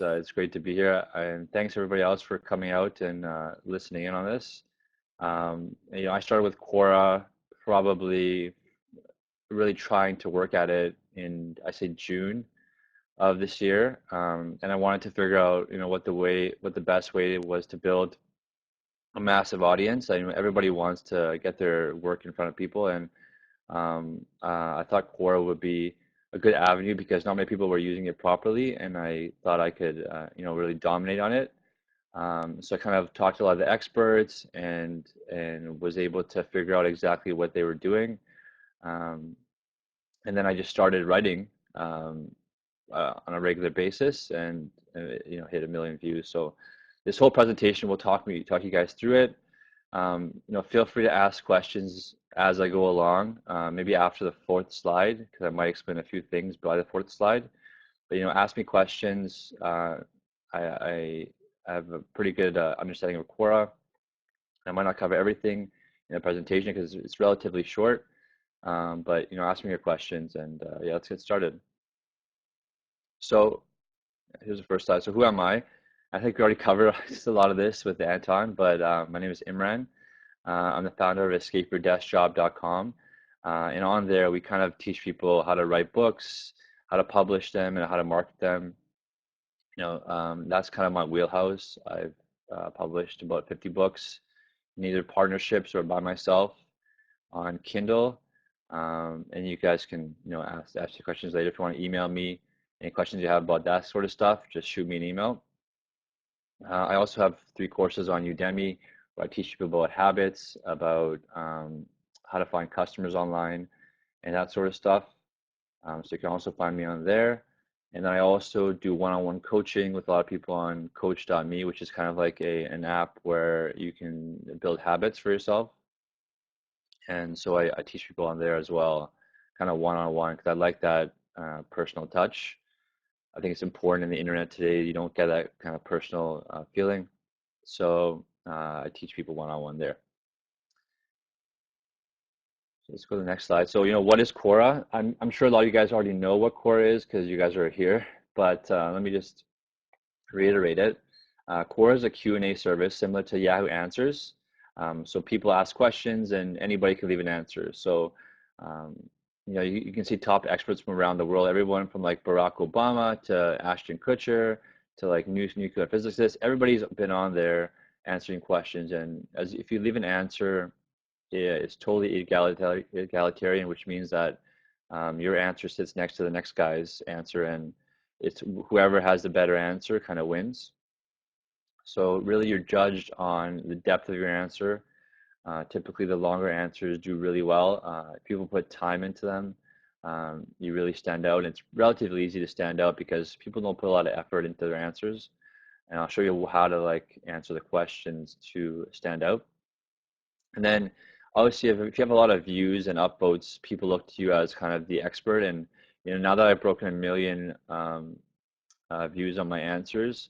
It's great to be here, and thanks everybody else for coming out and listening in on this. I started with Quora probably really trying to work at it in, I say, June of this year, and I wanted to figure out, what the best way was to build a massive audience. Everybody wants to get their work in front of people, and I thought Quora would be a good avenue because not many people were using it properly, and I thought I could, really dominate on it. So I kind of talked to a lot of the experts and was able to figure out exactly what they were doing. Um, and then I just started writing on a regular basis and hit 1 million views. So this whole presentation will talk you guys through it. Feel free to ask questions as I go along, maybe after the fourth slide, because I might explain a few things by the fourth slide. But ask me questions. I have a pretty good understanding of Quora. I might not cover everything in the presentation because it's relatively short, but ask me your questions, and yeah, let's get started. So here's the first slide. So who am I? I think we already covered just a lot of this with Anton, but my name is Imran. I'm the founder of escapeyourdeskjob.com, and on there we kind of teach people how to write books, how to publish them, and how to market them. That's kind of my wheelhouse. I've published about 50 books in either partnerships or by myself on Kindle. And you guys can, ask your questions later. If you want to email me any questions you have about that sort of stuff, just shoot me an email. I also have 3 courses on Udemy where I teach people about habits, about how to find customers online, and that sort of stuff. So you can also find me on there. And then I also do one-on-one coaching with a lot of people on coach.me, which is kind of like an app where you can build habits for yourself. And so I teach people on there as well, kind of one-on-one, because I like that personal touch. I think it's important in the internet today. You don't get that kind of personal feeling. So I teach people one-on-one there. So let's go to the next slide. So, what is Quora? I'm sure a lot of you guys already know what Quora is because you guys are here, but let me just reiterate it. Quora is a Q&A service similar to Yahoo Answers. So people ask questions and anybody can leave an answer. So, you can see top experts from around the world, everyone from like Barack Obama to Ashton Kutcher to like nuclear physicists. Everybody's been on there answering questions. And if you leave an answer, it's totally egalitarian, which means that your answer sits next to the next guy's answer, and it's whoever has the better answer kind of wins. So really you're judged on the depth of your answer. Typically the longer answers do really well. If people put time into them, you really stand out. And it's relatively easy to stand out because people don't put a lot of effort into their answers. And I'll show you how to answer the questions to stand out. And then obviously if you have a lot of views and upvotes, people look to you as kind of the expert. And now that I've broken 1 million views on my answers,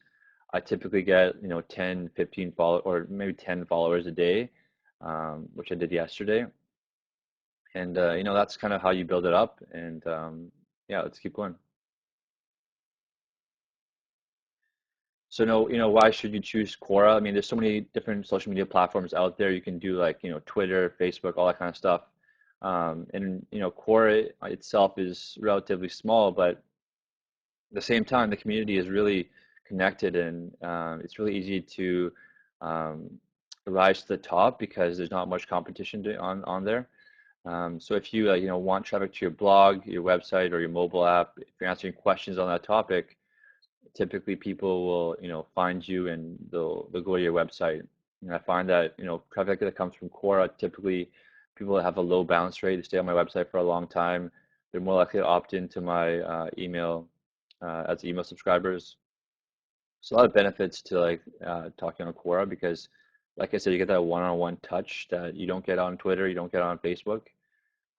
I typically get 10, 15 followers, or maybe 10 followers a day, which I did yesterday. And that's kind of how you build it up. And yeah, let's keep going. So why should you choose Quora? I mean, there's so many different social media platforms out there. You can do Twitter, Facebook, all that kind of stuff. And Quora itself is relatively small, but at the same time, the community is really connected, and it's really easy to rise to the top because there's not much competition on there. So if you want traffic to your blog, your website, or your mobile app, if you're answering questions on that topic, typically people will find you and they'll go to your website. And I find that traffic that comes from Quora, typically people that have a low bounce rate, they stay on my website for a long time, they're more likely to opt into my email as email subscribers. So a lot of benefits to talking on Quora because, like I said, you get that one-on-one touch that you don't get on Twitter, you don't get on Facebook.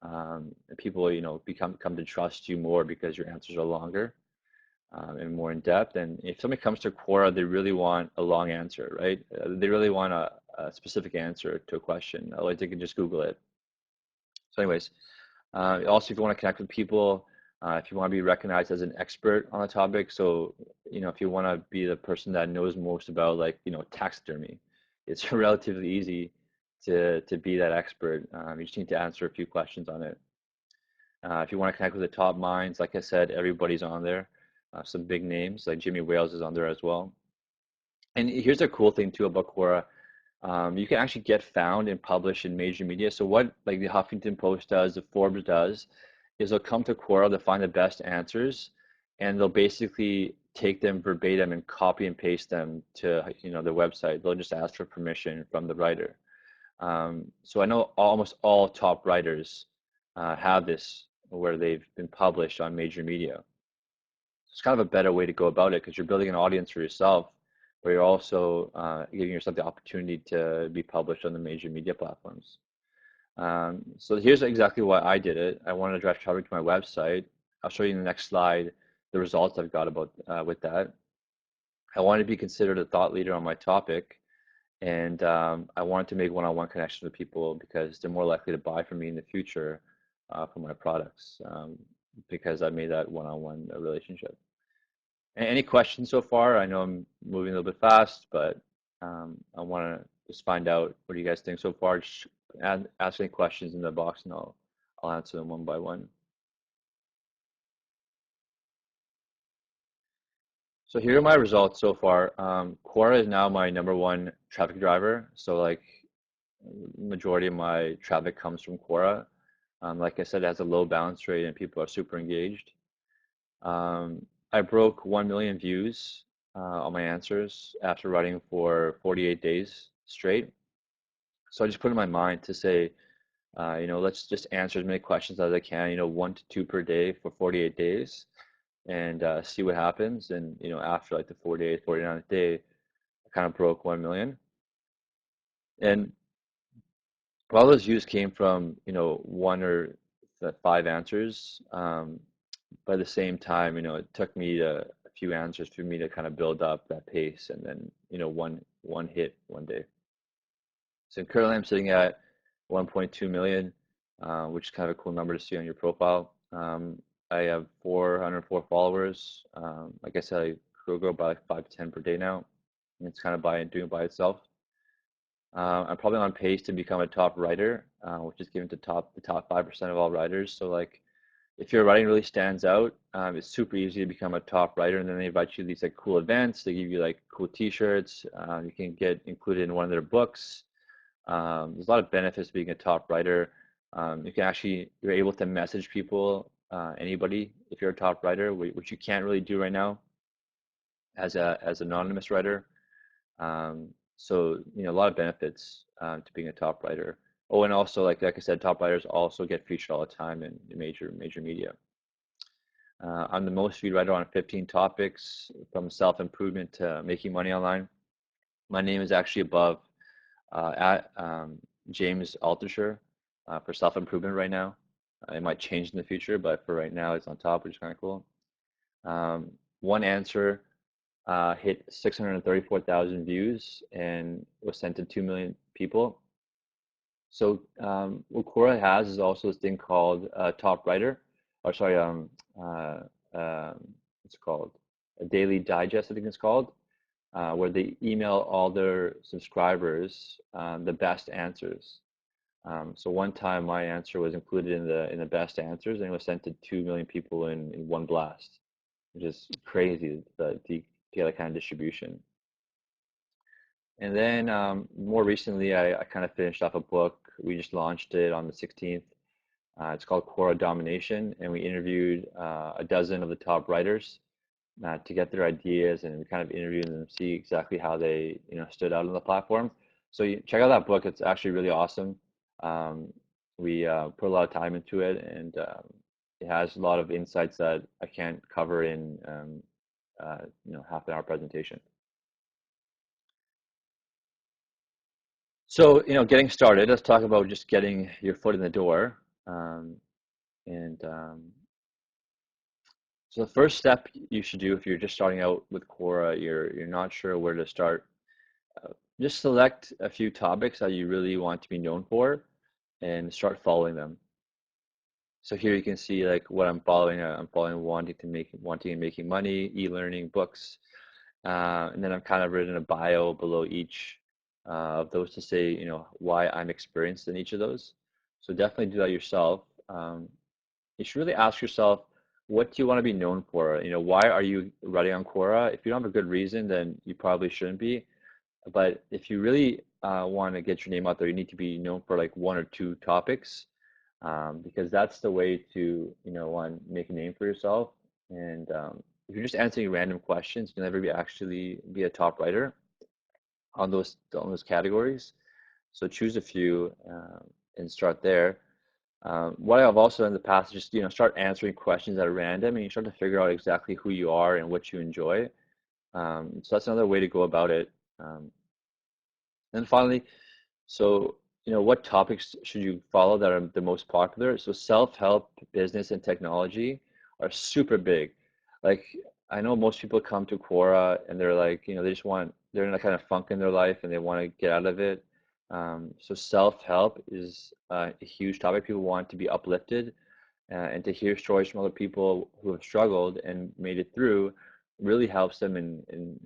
And people come to trust you more because your answers are longer and more in depth. And if somebody comes to Quora, they really want a long answer, right? They really want a specific answer to a question. Otherwise, they can just Google it. So anyways, also if you want to connect with people, If you want to be recognized as an expert on a topic, so if you want to be the person that knows most about like taxidermy, it's relatively easy to be that expert. You just need to answer a few questions on it. If you want to connect with the top minds, like I said, everybody's on there. Some big names like Jimmy Wales is on there as well. And here's a cool thing too about Quora. You can actually get found and published in major media. So what like the Huffington Post does, the Forbes does, is they'll come to Quora to find the best answers, and they'll basically take them verbatim and copy and paste them to their website. They'll just ask for permission from the writer. So I know almost all top writers have this where they've been published on major media. It's kind of a better way to go about it because you're building an audience for yourself, but you're also giving yourself the opportunity to be published on the major media platforms. So here's exactly why I did it. I wanted to drive traffic to my website. I'll show you in the next slide the results I've got about with that. I wanted to be considered a thought leader on my topic, and I wanted to make one-on-one connections with people because they're more likely to buy from me in the future for my products because I made that one-on-one relationship. Any questions so far? I know I'm moving a little bit fast, but I want to just find out what do you guys think so far. Just ask any questions in the box, and I'll answer them one by one. So here are my results so far. Quora is now my #1 traffic driver. So like majority of my traffic comes from Quora. Like I said, it has a low bounce rate and people are super engaged. I broke 1 million views on my answers after writing for 48 days straight. So I just put in my mind to say, let's just answer as many questions as I can, 1 to 2 per day for 48 days and see what happens. And, after like the 48th, 49th day, I kind of broke 1 million. And all those views came from, 1 or 5 answers. But at the same time, it took me a few answers for me to kind of build up that pace and then, one hit one day. So currently I'm sitting at 1.2 million, which is kind of a cool number to see on your profile. I have 404 followers. Like I said, I grow by like 5 to 10 per day now. And it's kind of doing it by itself. I'm probably on pace to become a top writer, which is given to the top 5% of all writers. So like, if your writing really stands out, it's super easy to become a top writer. And then they invite you to these like cool events. They give you like cool T-shirts. You can get included in one of their books. There's a lot of benefits to being a top writer. You're able to message people, anybody, if you're a top writer, which you can't really do right now as an anonymous writer. So a lot of benefits to being a top writer. Oh, and also like I said, top writers also get featured all the time in major media. I'm the most viewed writer on 15 topics, from self-improvement to making money online. My name is actually above at James Altucher for self-improvement right now. It might change in the future, but for right now, it's on top, which is kind of cool. One answer hit 634,000 views and was sent to 2 million people. So what Quora has is also this thing called Top Writer, or sorry, what's it called? A daily digest, I think it's called, where they email all their subscribers the best answers. So one time my answer was included in the best answers, and it was sent to 2 million people in one blast, which is crazy to get that kind of distribution. And then more recently, I kind of finished off a book. We just launched it on the 16th. It's called Quora Domination, and we interviewed a dozen of the top writers to get their ideas, and we kind of interviewed them to see exactly how they stood out on the platform. So check out that book. It's actually really awesome. We put a lot of time into it, and it has a lot of insights that I can't cover in half an hour presentation. So, getting started, let's talk about just getting your foot in the door. So the first step you should do if you're just starting out with Quora, you're not sure where to start, just select a few topics that you really want to be known for and start following them. So here you can see like what I'm following. I'm following wanting and making money, e-learning, books, and then I've kind of written a bio below each of those to say, why I'm experienced in each of those. So definitely do that yourself. You should really ask yourself, what do you want to be known for? Why are you writing on Quora? If you don't have a good reason, then you probably shouldn't be. But if you really want to get your name out there, you need to be known for like one or two topics, because that's the way to, one, make a name for yourself. And if you're just answering random questions, you'll never actually be a top writer on those categories. So choose a few and start there. What I've also done in the past is just start answering questions at random, and you start to figure out exactly who you are and what you enjoy. So that's another way to go about it. And finally, so, what topics should you follow that are the most popular? So self-help, business, and technology are super big. Like, I know most people come to Quora and they're like, they're in a kind of funk in their life and they want to get out of it. So self-help is a huge topic. People want to be uplifted, and to hear stories from other people who have struggled and made it through really helps them and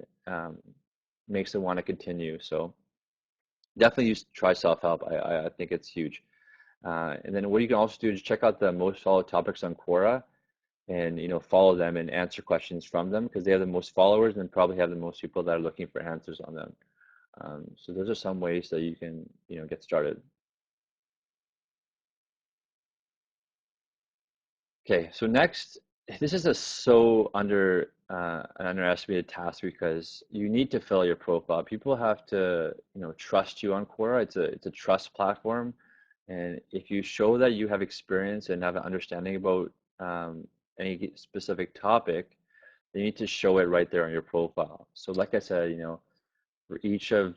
makes them want to continue. So definitely try self-help. I think it's huge. And then what you can also do is check out the most followed topics on Quora and follow them and answer questions from them because they have the most followers and probably have the most people that are looking for answers on them. So those are some ways that you can get started. Okay, so next, this is so an underestimated task because you need to fill your profile. People have to, trust you on Quora. It's a trust platform, and if you show that you have experience and have an understanding about any specific topic, you need to show it right there on your profile. So, like I said, for each of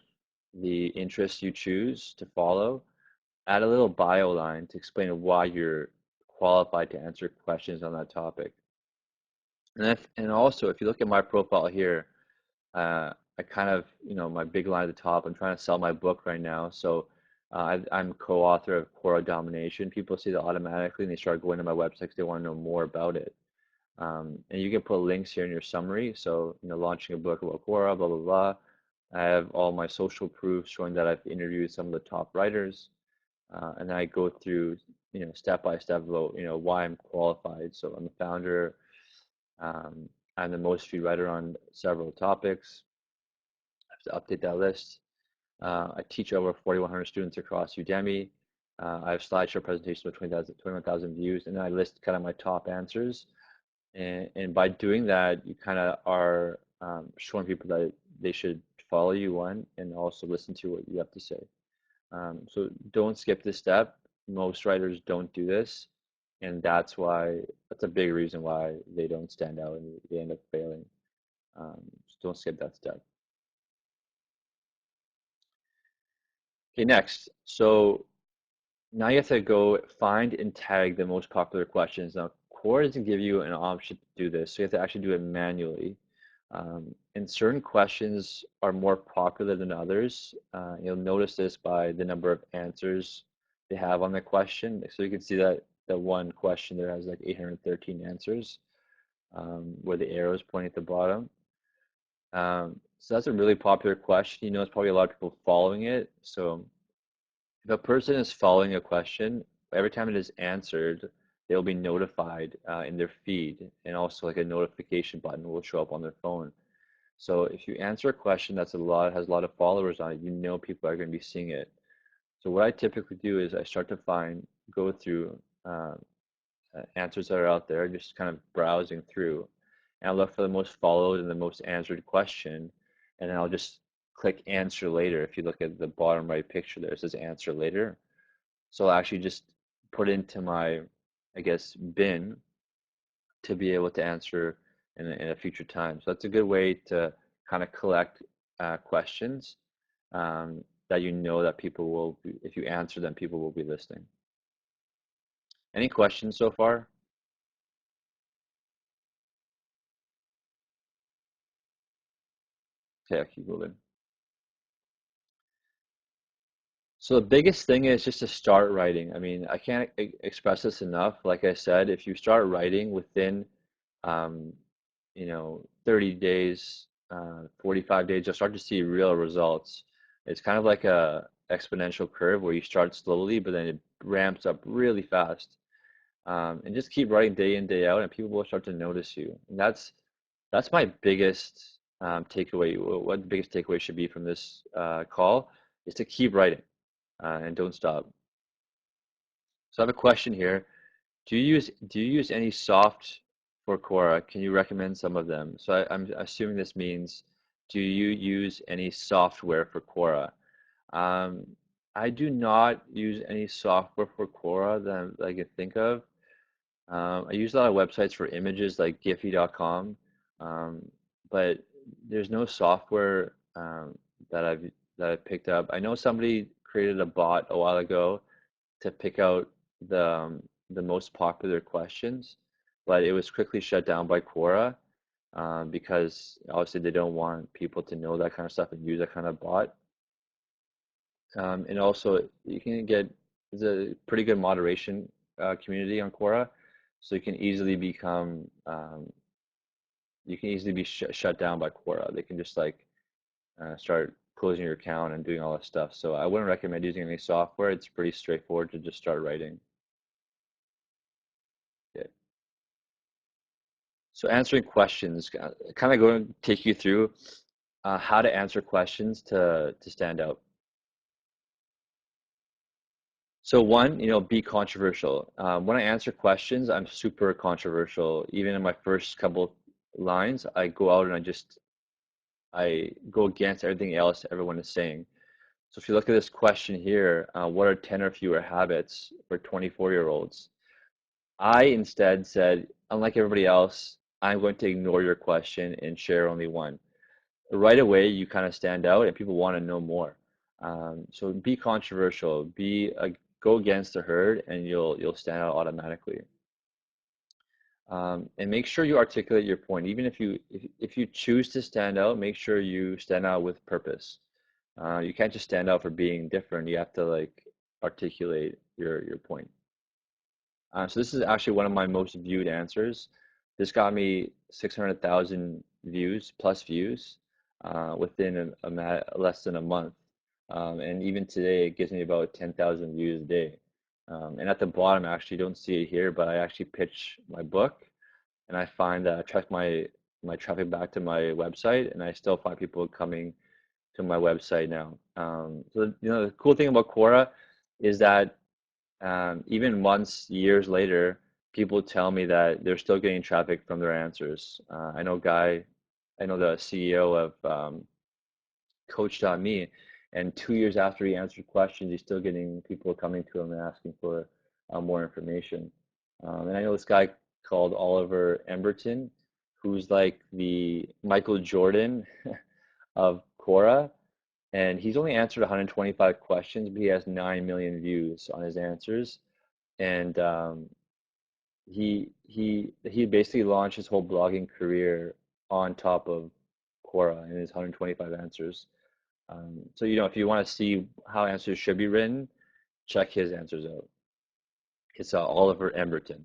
the interests you choose to follow, add a little bio line to explain why you're qualified to answer questions on that topic. And also, if you look at my profile here, I kind of, my big line at the top, I'm trying to sell my book right now. So I'm co-author of Quora Domination. People see that automatically and they start going to my website because they want to know more about it. And you can put links here in your summary. So, launching a book about Quora, blah, blah, blah. I have all my social proof showing that I've interviewed some of the top writers. And then I go through, step by step about, why I'm qualified. So I'm the founder. Um, I'm the most viewed writer on several topics. I have to update that list. I teach over 4,100 students across Udemy. I have slideshow presentations with 21,000 views, and then I list kind of my top answers. And by doing that, you kind of are showing people that they should follow you, one, and also listen to what you have to say. So don't skip this step. Most writers don't do this, and that's a big reason why they don't stand out and they end up failing. So don't skip that step. Okay, next. So now you have to go find and tag the most popular questions. Now, Quora doesn't give you an option to do this, so you have to actually do it manually. And certain questions are more popular than others. You'll notice this by the number of answers they have on the question. So you can see that the one question there has like 813 answers, where the arrow is pointing at the bottom. So that's a really popular question. It's probably a lot of people following it. So if a person is following a question, every time it is answered, they'll be notified in their feed, and also like a notification button will show up on their phone. So if you answer a question has a lot of followers on it, people are going to be seeing it. So what I typically do is I start to go through answers that are out there, just kind of browsing through, and I look for the most followed and the most answered question, and then I'll just click answer later. If you look at the bottom right picture there, it says answer later. So I'll actually just put into my, I guess, bin to be able to answer in a future time. So that's a good way to kind of collect questions that that people will be, if you answer them, people will be listening. Any questions so far? Okay, I'll keep moving. So the biggest thing is just to start writing. I mean, I can't express this enough. Like I said, if you start writing within, um, 30 days, 45 days, you'll start to see real results. It's kind of like a exponential curve where you start slowly, but then it ramps up really fast. And just keep writing day in, day out, and people will start to notice you. And that's my biggest takeaway. What the biggest takeaway should be from this call is to keep writing and don't stop. So I have a question here. Do you use any soft for Quora? Can you recommend some of them? So I'm assuming this means, do you use any software for Quora? Um, I do not use any software for Quora that I can think of. I use a lot of websites for images like Giphy.com, um, but there's no software that I've picked up. I know somebody created a bot a while ago to pick out the most popular questions, but it was quickly shut down by Quora because obviously they don't want people to know that kind of stuff and use that kind of bot. And also, you can get there's a pretty good moderation community on Quora, so you can easily be shut down by Quora. They can just like start closing your account and doing all that stuff. So I wouldn't recommend using any software. It's pretty straightforward to just start writing. Yeah. So answering questions, kind of going to take you through how to answer questions to stand out. So one, be controversial. When I answer questions, I'm super controversial. Even in my first couple lines, I go out and I go against everything else everyone is saying. So if you look at this question here, what are 10 or fewer habits for 24-year-olds? I instead said, unlike everybody else, I'm going to ignore your question and share only one. Right away, you kind of stand out and people want to know more. So be controversial, go against the herd, and you'll stand out automatically. And make sure you articulate your point. Even if you choose to stand out, make sure you stand out with purpose. You can't just stand out for being different. You have to like articulate your point. So this is actually one of my most viewed answers. This got me 600,000 views plus views within less than a month. And even today, it gives me about 10,000 views a day. And at the bottom, actually, you don't see it here, but I actually pitch my book, and I find that I track my traffic back to my website, and I still find people coming to my website now. So the cool thing about Quora is that even months, years later, people tell me that they're still getting traffic from their answers. I know the CEO of Coach.me, and 2 years after he answered questions, he's still getting people coming to him and asking for more information. And I know this guy called Oliver Emberton, who's like the Michael Jordan of Quora, and he's only answered 125 questions, but he has 9 million views on his answers. And he basically launched his whole blogging career on top of Quora and his 125 answers. So if you want to see how answers should be written, check his answers out. It's Oliver Emberton.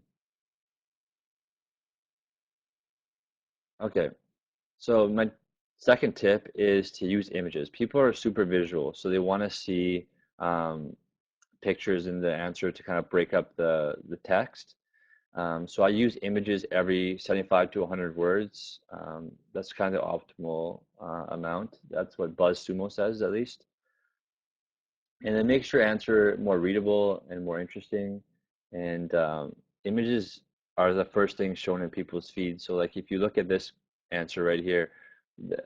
Okay, so my second tip is to use images. People are super visual, so they want to see pictures in the answer to kind of break up the text. So I use images every 75 to 100 words. That's kind of the optimal amount. That's what BuzzSumo says, at least. And then make sure answer more readable and more interesting. And images are the first thing shown in people's feeds. So like if you look at this answer right here, the,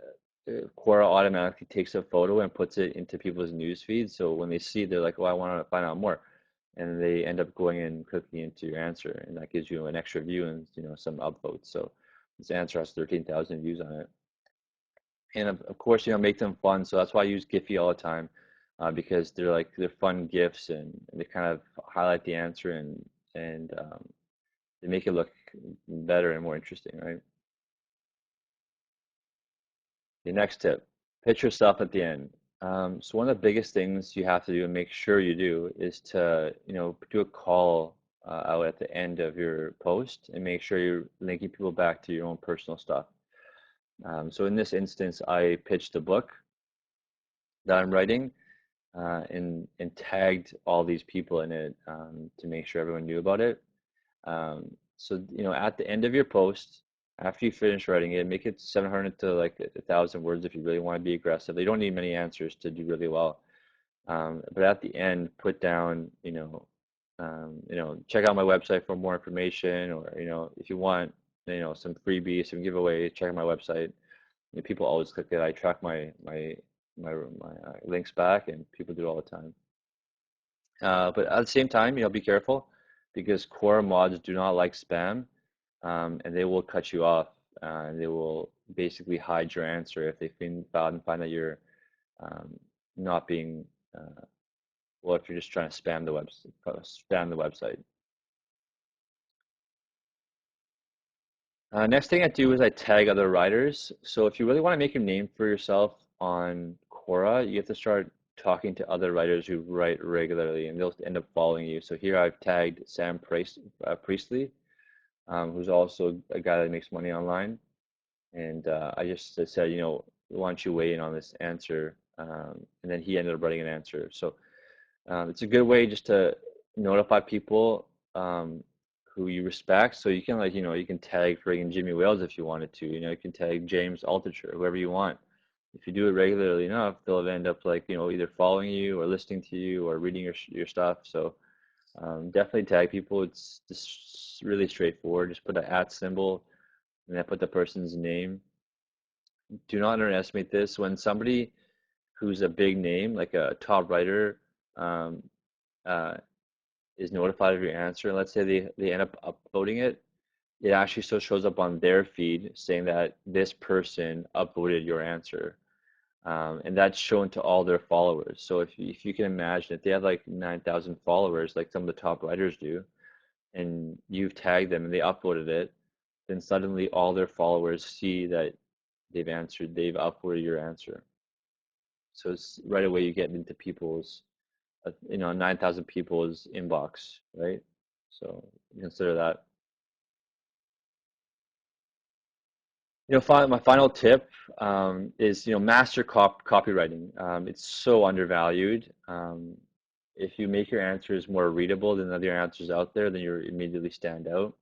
Quora automatically takes a photo and puts it into people's news feeds. So when they see it, they're like, "Oh, I want to find out more," and they end up going and clicking into your answer, and that gives you an extra view and some upvotes. So this answer has 13,000 views on it. And of course, make them fun. So that's why I use Giphy all the time, because they're fun GIFs, and they kind of highlight the answer, and they make it look better and more interesting, right? The next tip: pitch yourself at the end. So one of the biggest things you have to do and make sure you do is to, do a call out at the end of your post and make sure you're linking people back to your own personal stuff. So in this instance, I pitched a book that I'm writing and tagged all these people in it to make sure everyone knew about it. So, at the end of your post, after you finish writing it, make it 700 to like 1,000 words if you really want to be aggressive. You don't need many answers to do really well. But at the end, put down, check out my website for more information, or, if you want, some freebies, some giveaways, check out my website. People always click it. I track my links back, and people do it all the time. But at the same time, be careful because Quora mods do not like spam, and they will cut you off. And they will basically hide your answer if they find that you're not being well, if you're just trying to spam the website. Next thing I do is I tag other writers. So if you really want to make a name for yourself on Quora, you have to start talking to other writers who write regularly, and they'll end up following you. So here I've tagged Sam Priestley, who's also a guy that makes money online. And I just said, why don't you weigh in on this answer? And then he ended up writing an answer. So it's a good way just to notify people who you respect. So you can you can tag friggin' Jimmy Wales if you wanted to. You can tag James Altucher, whoever you want. If you do it regularly enough, they'll end up either following you or listening to you or reading your stuff. So definitely tag people. It's just really straightforward. Just put an @ symbol and then put the person's name. Do not underestimate this. When somebody who's a big name, like a top writer, um, uh, is notified of your answer, and let's say they end up uploading it, it actually still shows up on their feed saying that this person upvoted your answer. And that's shown to all their followers. So if you can imagine, if they have like 9,000 followers, like some of the top writers do, and you've tagged them and they uploaded it, then suddenly all their followers see that they've uploaded your answer. So it's right away you get into people's 9,000 people's inbox, right? So consider that. My final tip is, master copywriting. It's so undervalued. If you make your answers more readable than other answers out there, then you immediately stand out.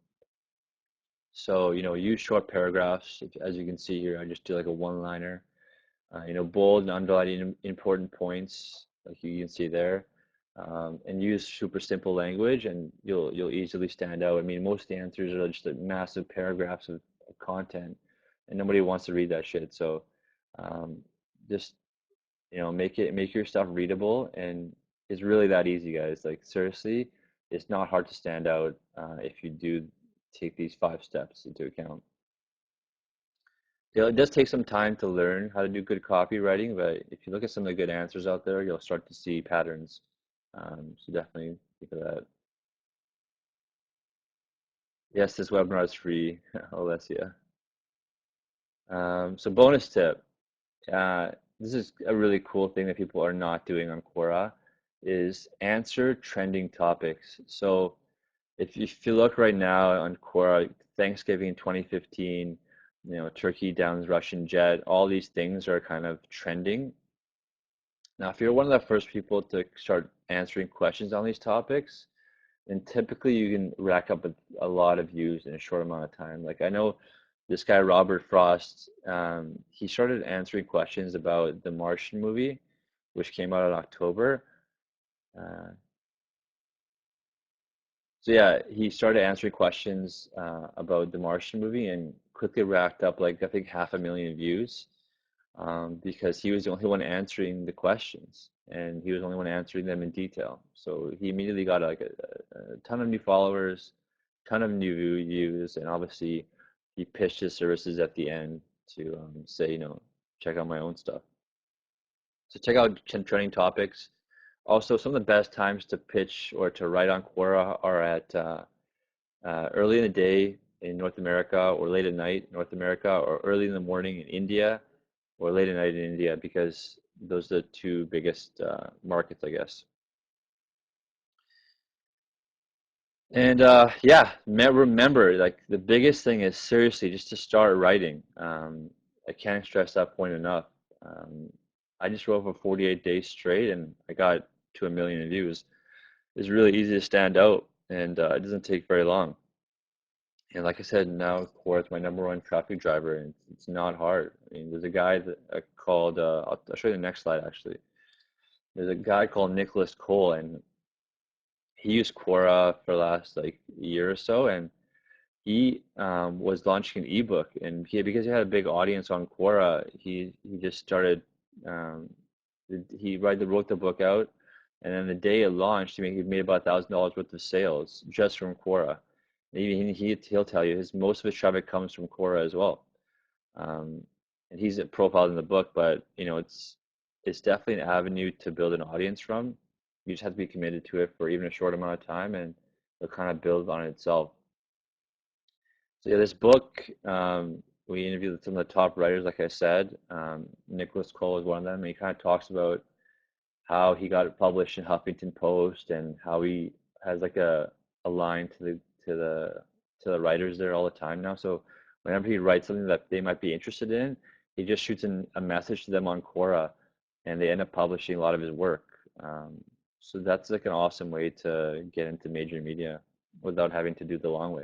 So, use short paragraphs. As you can see here, I just do like a one-liner. Bold and underlining important points, like you can see there, and use super simple language, and you'll easily stand out. I mean, most of the answers are just massive paragraphs of content, and nobody wants to read that shit. So, just make your stuff readable, and it's really that easy, guys. Like seriously, it's not hard to stand out if you do take these 5 steps into account. It does take some time to learn how to do good copywriting, but if you look at some of the good answers out there, you'll start to see patterns. So definitely think of that. Yes, this webinar is free, Alessia. So bonus tip. Uh, this is a really cool thing that people are not doing on Quora is answer trending topics. So if you look right now on Quora, Thanksgiving 2015, Turkey downs Russian jet, all these things are kind of trending. Now, if you're one of the first people to start answering questions on these topics, then typically you can rack up a lot of views in a short amount of time. Like I know this guy, Robert Frost, he started answering questions about the Martian movie, which came out in October. Uh, so yeah, he started answering questions about the Martian movie and quickly racked up like I think 500,000 views. Because he was the only one answering the questions and he was the only one answering them in detail. So he immediately got like a ton of new followers, ton of new views, and obviously he pitched his services at the end to say, check out my own stuff. So check out trending topics. Also, some of the best times to pitch or to write on Quora are at early in the day in North America, or late at night in North America, or early in the morning in India, or late at night in India, because those are the two biggest markets, I guess. And yeah, remember, like the biggest thing is seriously just to start writing. I can't stress that point enough. Um, I just wrote for 48 days straight, and I got to 1 million views. It's really easy to stand out, and it doesn't take very long. And like I said, now Quora is my #1 traffic driver, and it's not hard. I mean, there's a guy that called. I'll show you the next slide actually. There's a guy called Nicholas Cole, and he used Quora for the last like year or so, and he was launching an ebook, and because he had a big audience on Quora, he just started. Um, he wrote the book out, and then the day it launched, he made about $1,000 worth of sales just from Quora. He'll tell you most of his traffic comes from Quora as well. Um, and he's profiled in the book, but it's definitely an avenue to build an audience from. You just have to be committed to it for even a short amount of time, and it'll kind of build on itself. So yeah, this book, we interviewed some of the top writers, like I said. Nicholas Cole is one of them, and he kind of talks about how he got it published in Huffington Post and how he has like a line to the writers there all the time now. So whenever he writes something that they might be interested in, he just shoots a message to them on Quora, and they end up publishing a lot of his work. So that's like an awesome way to get into major media without having to do the long way.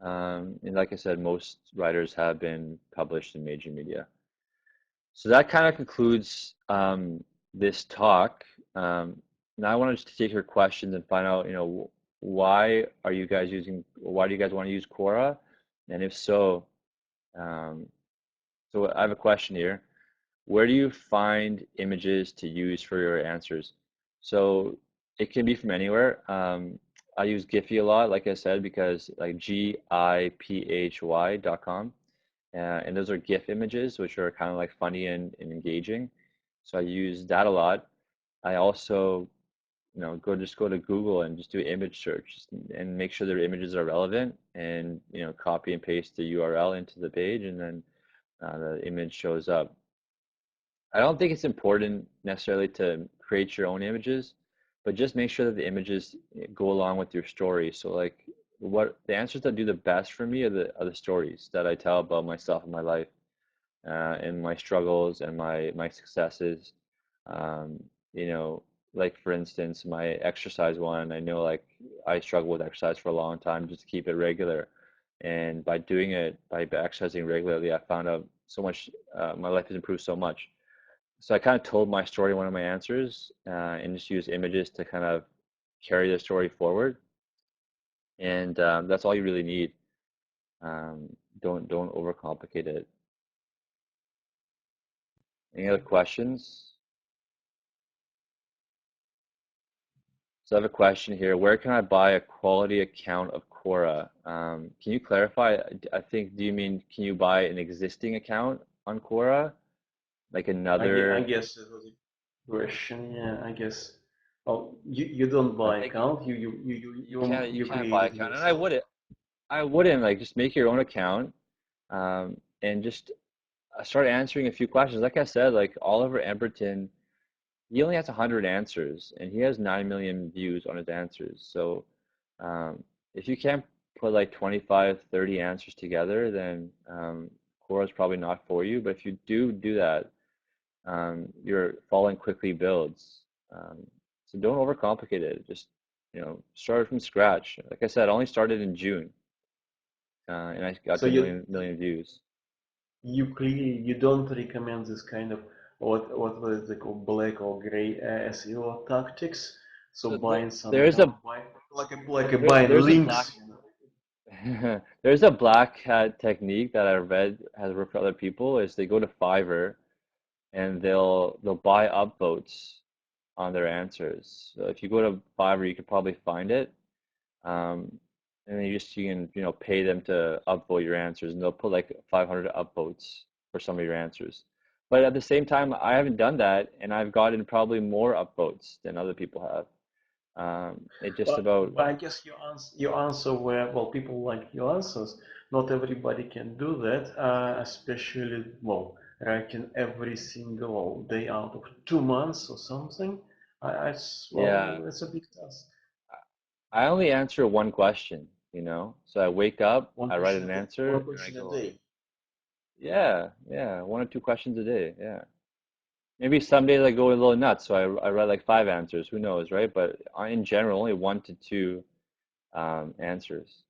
And like I said, most writers have been published in major media. So that kind of concludes this talk. Now I want to just take your questions and find out, why do you guys want to use Quora? And if so, so I have a question here. Where do you find images to use for your answers? So it can be from anywhere. I use Giphy a lot, like I said, because like giphy.com. And those are GIF images, which are kind of like funny and engaging. So I use that a lot. I also, go to Google and just do image search and make sure their images are relevant, and copy and paste the URL into the page, and then the image shows up. I don't think it's important necessarily to create your own images, but just make sure that the images go along with your story. So like what the answers that do the best for me are the stories that I tell about myself and my life, and my struggles and my successes. Um, like for instance, my exercise one, I know like I struggled with exercise for a long time just to keep it regular. And by doing it, by exercising regularly, I found out so much, my life has improved so much. So I kind of told my story in one of my answers, and just use images to kind of carry the story forward. And that's all you really need. Don't overcomplicate it. Any other questions? So I have a question here. Where can I buy a quality account of Quora? Can you clarify? I think, do you mean can you buy an existing account on Quora? Like I another, guess it was a question. Yeah, I guess. Oh, you don't I'm buy thinking account. you You can't create buy it account. And yourself. I wouldn't like just make your own account, and just start answering a few questions. Like I said, like Oliver Emberton, he only has 100 answers, and he has 9 million views on his answers. So if you can't put like 25, 30 answers together, then Quora is probably not for you. But if you do that, your following quickly builds. So don't overcomplicate it. Just start from scratch. Like I said, I only started in June, and I got So to a million views. you don't recommend this kind of what was they call black or gray SEO tactics. So So buying some there's account, a buy like a buying there's a black links. there's a black hat technique that I read has worked for other people. Is they go to Fiverr and they'll buy upvotes on their answers. So if you go to Fiverr, you could probably find it. Um, and then you can pay them to upvote your answers, and they'll put like 500 upvotes for some of your answers. But at the same time, I haven't done that, and I've gotten probably more upvotes than other people have. It just about But I guess your answer where well people like your answers. Not everybody can do that, especially well. writing every single day out of 2 months or something. Yeah, Well, it's a big task. I only answer one question, you know. So I wake up, One I write question an a day, answer, one and I question a go, day. yeah, yeah, one or two questions a day. Yeah. Maybe some days I go a little nuts, so I write like five answers. Who knows, right? But in general, only one to two answers.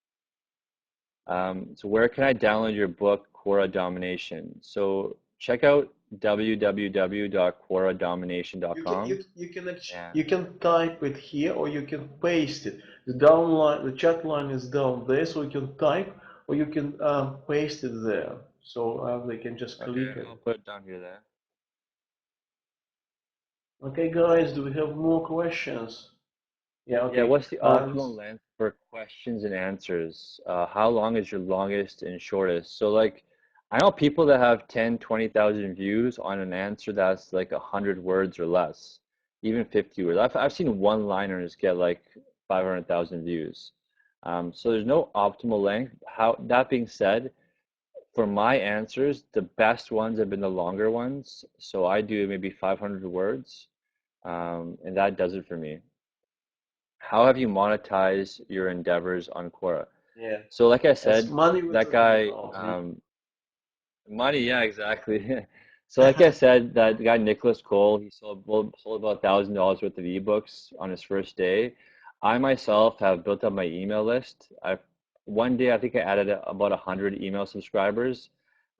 So where can I download your book, Quora Domination? So check out www.quoradomination.com. You And can type it here or you can paste it. The downline, the chat line is down there, so you can type or you can paste it there. So they can just okay, click it. I'll put it down here then. Okay, guys, do we have more questions? Yeah, Yeah, okay. what's the optimal length for questions and answers? How long is your longest and shortest? So like, I know people that have 10, 20,000 views on an answer that's like 100 words or less, even 50 words. I've seen one-liners get like 500,000 views. So there's no optimal length. That being said, for my answers, the best ones have been the longer ones. So I do maybe 500 words, and that does it for me. How have you monetized your endeavors on Quora? Yeah, So, like I as said, money we're that talking guy, about. money, yeah, exactly. So, like I said, that guy Nicholas Cole, he sold about $1,000 worth of ebooks on his first day. I myself have built up my email list. One day I think I added about 100 email subscribers,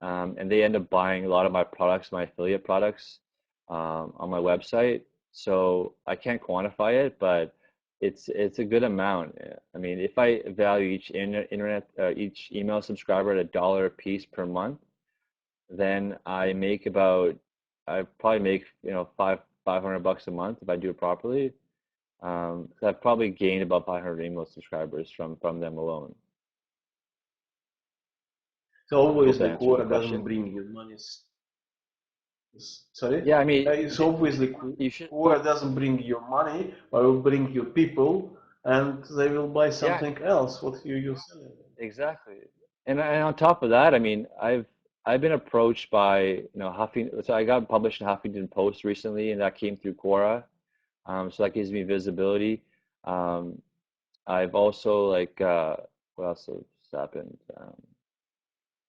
and they end up buying a lot of my products, my affiliate products, on my website. So I can't quantify it, but it's a good amount. I mean, if I value each each email subscriber at $1 a piece per month, then I probably make, you know, 500 bucks a month if I do it properly. So I've probably gained about 500 email subscribers from them alone. So I hope obviously that answers the Quora doesn't question. bring you money. Sorry? Yeah, I mean, So obviously you should, Quora doesn't bring you money, but will bring you people, and they will buy yeah, something else what you're selling. exactly. And on top of that, I mean, I've been approached by, you know, so I got published in Huffington Post recently, and that came through Quora. So that gives me visibility. Um, I've also like what else has happened?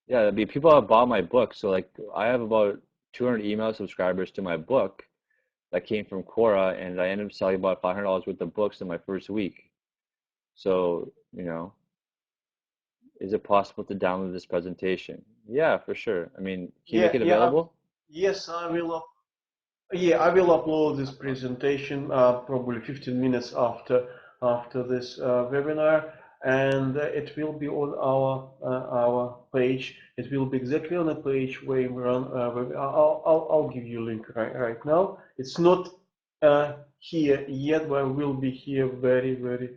Yeah, I mean, people have bought my book. So like I have about 200 email subscribers to my book that came from Quora, and I ended up selling about $500 worth of books in my first week. So, you know, is it possible to download this presentation? Yeah, for sure. I mean, can you make Yeah, it yeah, available? yes, I will. Yeah, I will upload this presentation probably 15 minutes after this webinar, and it will be on our page. It will be exactly on the page where we run. I'll give you a link right now. It's not here yet, but it will be here very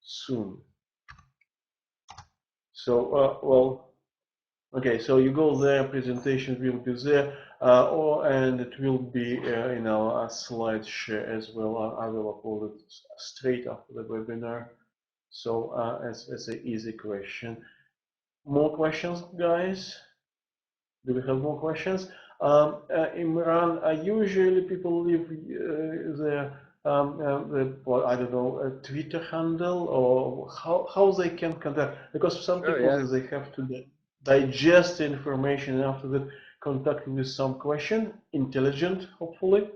soon. So well. Okay, so you go there, presentation will be there, and it will be in our slide share as well. I will upload it straight after the webinar. So as an easy question. More questions, guys? Do we have more questions? Imran, usually people leave well, I don't know, a Twitter handle or how they can contact, because some Sure, people yeah. they have to digest the information and after that contact with some question, intelligent, hopefully.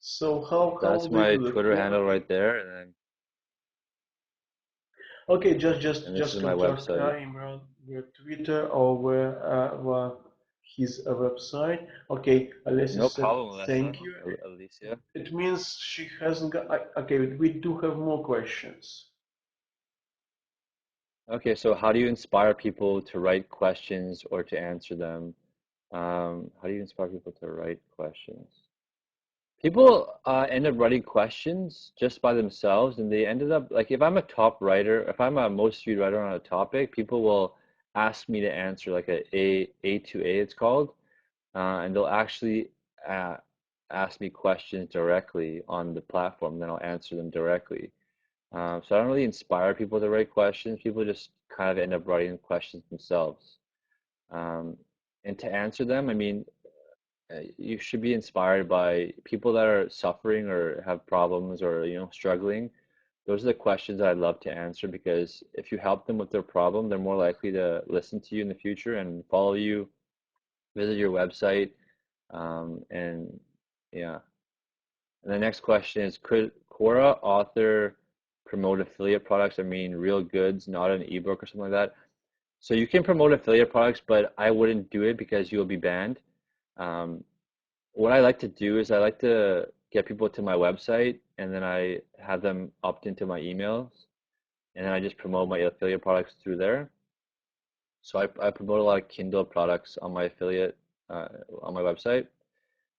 So how That's they my do that? Twitter Yeah, handle okay. right there, and then Okay, this is just my contact website. Imran via Twitter or via his website. Okay, Alessia No said problem, Alessa, thank you. Alicia. It means she hasn't got. Okay, we do have more questions. Okay, so how do you inspire people to write questions or to answer them? How do you inspire people to write questions? People end up writing questions just by themselves, and they ended up like if I'm a top writer, if I'm a most viewed writer on a topic, people will ask me to answer like A to A it's called, and they'll actually uh, ask me questions directly on the platform, then I'll answer them directly. So I don't really inspire people to write questions. People just kind of end up writing questions themselves. Um, And to answer them, I mean, you should be inspired by people that are suffering or have problems or, struggling. Those are the questions that I'd love to answer because if you help them with their problem, they're more likely to listen to you in the future and follow you, visit your website, and yeah. And the next question is, could Quora author promote affiliate products? I mean, real goods, not an ebook or something like that. So you can promote affiliate products, but I wouldn't do it because you'll be banned. Um, what I like to do is I like to get people to my website and then I have them opt into my emails and then I just promote my affiliate products through there. So I promote a lot of Kindle products on my affiliate on my website.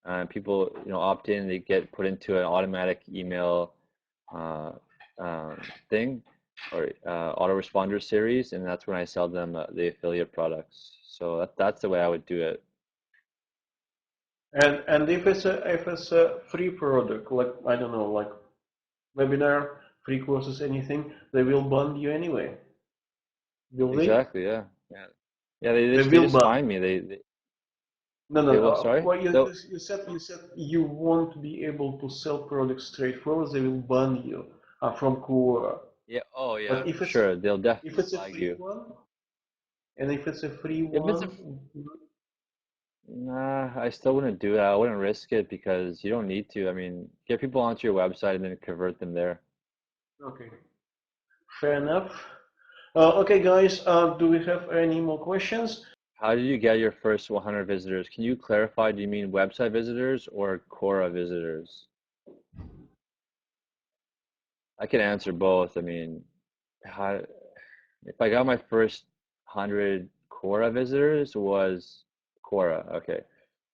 And people, opt in, they get put into an automatic email uh, uh, thing or autoresponder series, and that's when I sell them the affiliate products. So that's the way I would do it. And if it's a free product, like I don't know, like webinar, free courses, anything, they will ban you anyway. Will they? Exactly, yeah. Yeah. Yeah, they They just they will just ban. find me. No, no, They no. will, sorry? Well, you, They'll, you said you won't be able to sell products straightforward. They will ban you from Quora. yeah, oh yeah, But if for it's sure. They'll if definitely it's a flag free you. one, and if it's a free If it's a one, Nah, I still wouldn't do that. I wouldn't risk it because you don't need to. I mean, get people onto your website and then convert them there. okay, fair enough. Okay, guys, do we have any more questions? How did you get your first 100 visitors? Can you clarify, do you mean website visitors or Quora visitors? I can answer both. I mean, how, if I got my first 100 Quora visitors was Quora. Okay.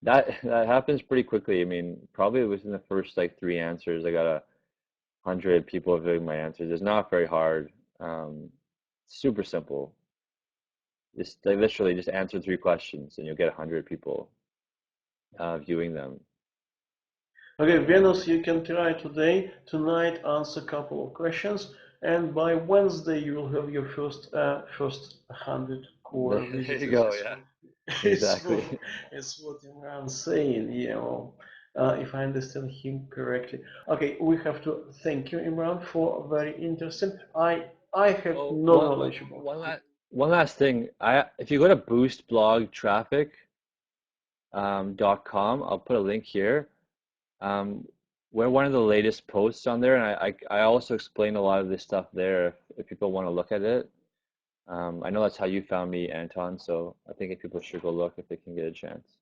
That happens pretty quickly. I mean, probably within the first like three answers, I got 100 people viewing my answers. It's not very hard. Super simple. Just like literally just answer three questions and you'll get 100 people viewing them. Okay, Venus, you can try today, tonight, answer a couple of questions, and by Wednesday you will have your first 100 core There you visitors. go. Yeah, It's what, exactly. it's what Imran's saying, if I understand him correctly. Okay, we have to thank you, Imran, for very interesting. I have Oh, no knowledge about it. one last thing. If you go to boostblogtraffic.com, I'll put a link here. Um, we're one of the latest posts on there, and I also explain a lot of this stuff there if people want to look at it. I know that's how you found me, Anton, so I think if people should go look if they can get a chance.